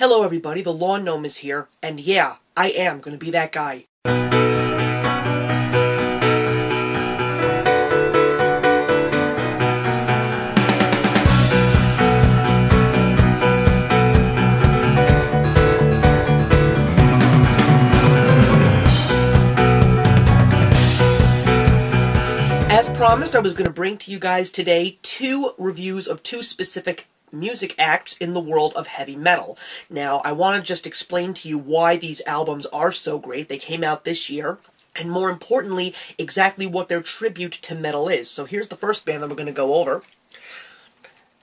Hello everybody, the Lawn Gnome is here, and yeah, I am gonna be that guy. As promised, I was going to bring to you guys today two reviews of two specific music acts in the world of heavy metal. Now, I want to just explain to you why these albums are so great. They came out this year, and more importantly, exactly what their tribute to metal is. So here's the first band that we're going to go over.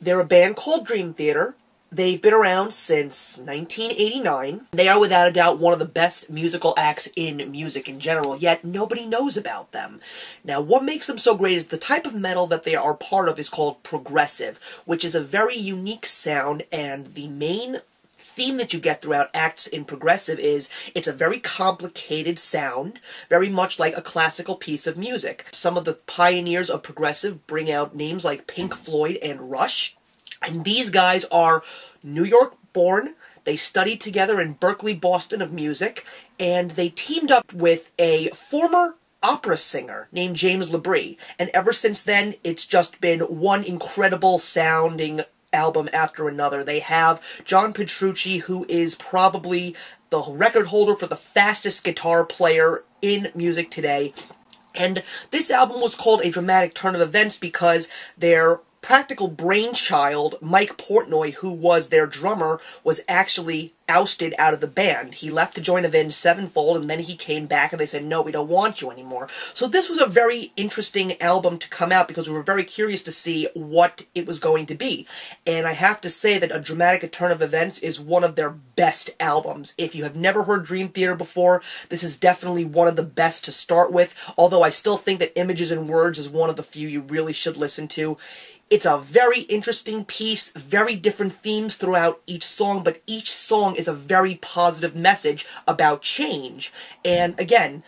They're a band called Dream Theater. They've been around since 1989. They are without a doubt one of the best musical acts in music in general, yet nobody knows about them. Now, what makes them so great is the type of metal that they are part of is called progressive, which is a very unique sound, and the main theme that you get throughout acts in progressive is it's a very complicated sound, very much like a classical piece of music. Some of the pioneers of progressive bring out names like Pink Floyd and Rush. And these guys are New York born, they studied together in Berkeley, Boston of music, and they teamed up with a former opera singer named James LaBrie. And ever since then, it's just been one incredible sounding album after another. They have John Petrucci, who is probably the record holder for the fastest guitar player in music today. And this album was called A Dramatic Turn of Events because their practical brainchild, Mike Portnoy, who was their drummer, was actually ousted out of the band. He left to join Avenged Sevenfold, and then he came back, and they said, no, we don't want you anymore. So this was a very interesting album to come out, because we were very curious to see what it was going to be. And I have to say that A Dramatic Turn of Events is one of their best albums. If you have never heard Dream Theater before, this is definitely one of the best to start with, although I still think that Images and Words is one of the few you really should listen to. It's a very interesting piece, very different themes throughout each song, but each song is a very positive message about change. And again,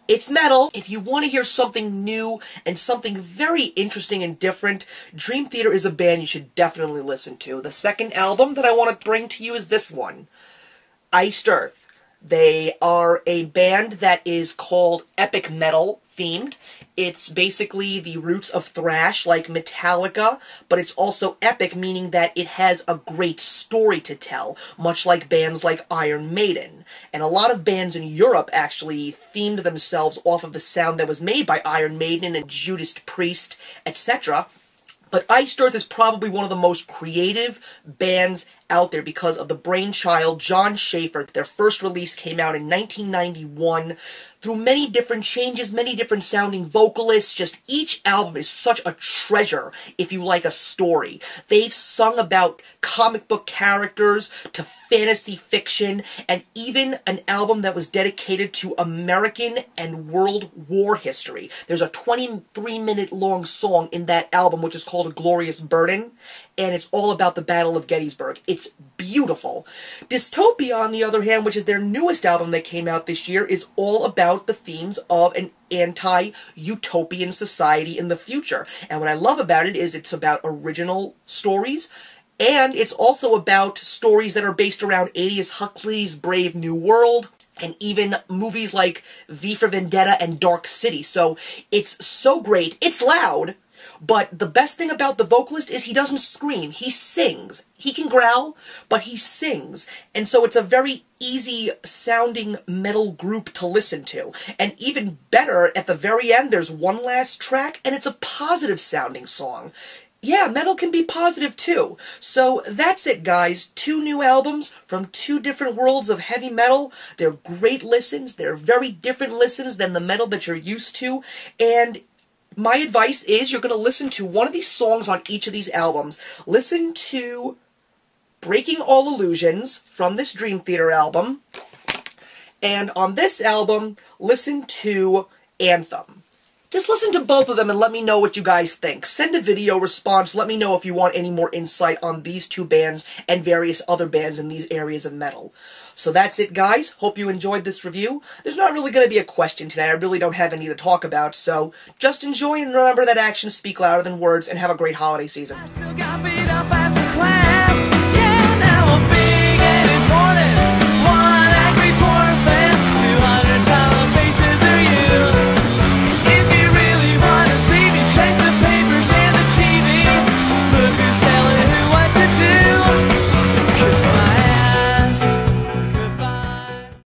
it's metal. If you want to hear something new and something very interesting and different, Dream Theater is a band you should definitely listen to. The second album that I want to bring to you is this one, Iced Earth. They are a band that is called epic metal themed. It's basically the roots of thrash, like Metallica, but it's also epic, meaning that it has a great story to tell, much like bands like Iron Maiden. And a lot of bands in Europe actually themed themselves off of the sound that was made by Iron Maiden and Judas Priest, etc. But Iced Earth is probably one of the most creative bands out there because of the brainchild, John Schaefer. Their first release came out in 1991. Through many different changes, many different sounding vocalists, just each album is such a treasure if you like a story. They've sung about comic book characters to fantasy fiction, and even an album that was dedicated to American and World War history. There's a 23-minute long song in that album which is called A Glorious Burden, and it's all about the Battle of Gettysburg. It's beautiful. Dystopia, on the other hand, which is their newest album that came out this year, is all about the themes of an anti-utopian society in the future. And what I love about it is it's about original stories, and it's also about stories that are based around Aldous Huxley's Brave New World, and even movies like V for Vendetta and Dark City. So it's so great. It's loud. But the best thing about the vocalist is he doesn't scream, he sings. He can growl, but he sings. And so it's a very easy-sounding metal group to listen to. And even better, at the very end, there's one last track, and it's a positive-sounding song. Yeah, metal can be positive too. So that's it, guys. Two new albums from two different worlds of heavy metal. They're great listens. They're very different listens than the metal that you're used to. And my advice is you're going to listen to one of these songs on each of these albums. Listen to Breaking All Illusions from this Dream Theater album. And on this album, listen to Anthem. Just listen to both of them and let me know what you guys think. Send a video response. Let me know if you want any more insight on these two bands and various other bands in these areas of metal. So that's it, guys. Hope you enjoyed this review. There's not really going to be a question today. I really don't have any to talk about, so just enjoy and remember that actions speak louder than words, and have a great holiday season.